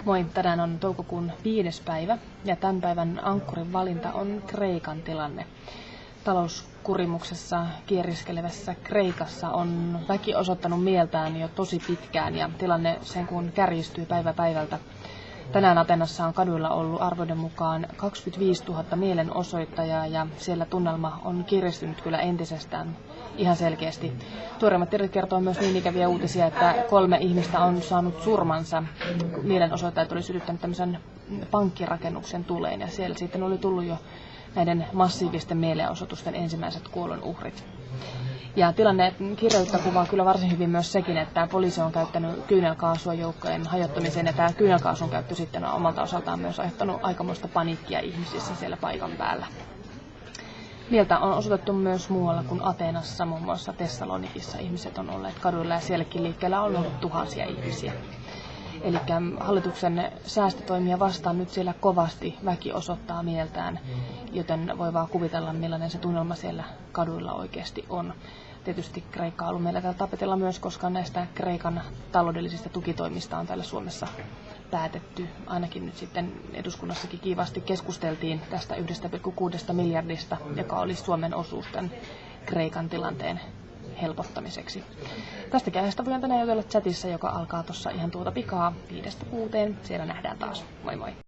Moi, tänään on toukokuun 5. päivä ja tämän päivän ankkurin valinta on Kreikan tilanne. Talouskurimuksessa kieriskelevässä Kreikassa on väki osoittanut mieltään jo tosi pitkään ja tilanne sen kun kärjistyy päivä päivältä. Tänään Atenassa on kaduilla ollut arvoiden mukaan 25 000 mielenosoittajaa ja siellä tunnelma on kiristynyt kyllä entisestään ihan selkeästi. Tuoreimmat tiedot kertoo myös niin ikäviä uutisia, että 3 ihmistä on saanut surmansa. Mielenosoittajat oli sytyttänyt tämmöisen pankkirakennuksen tuleen ja siellä sitten oli tullut jo näiden massiivisten mielenosoitusten ensimmäiset kuolonuhrit. Ja tilanne kireyttä kuvaa kyllä varsin hyvin myös sekin, että poliisi on käyttänyt kyynelkaasua joukkojen hajottamiseen ja tämä kyynelkaasun käyttö sitten on omalta osaltaan myös aiheuttanut aikamoista paniikkia ihmisissä siellä paikan päällä. Mieltä on osoitettu myös muualla kuin Ateenassa, muun muassa Thessalonikissa ihmiset on olleet kaduilla ja sielläkin liikkeellä on ollut tuhansia ihmisiä. Eli hallituksen säästötoimia vastaan nyt siellä kovasti väki osoittaa mieltään, joten voi vaan kuvitella millainen se tunnelma siellä kaduilla oikeasti on. Tietysti Kreikka on ollut meillä täällä tapetilla myös, koska näistä Kreikan taloudellisista tukitoimista on täällä Suomessa päätetty. Ainakin nyt sitten eduskunnassakin kiivaasti keskusteltiin tästä 1,6 miljardista, joka olisi Suomen osuus tämän Kreikan tilanteen helpottamiseksi. Tästäkin aiheesta voidaan tänään jutella chatissa, joka alkaa tuossa ihan tuota pikaa 5-6. Siellä nähdään taas. Moi moi!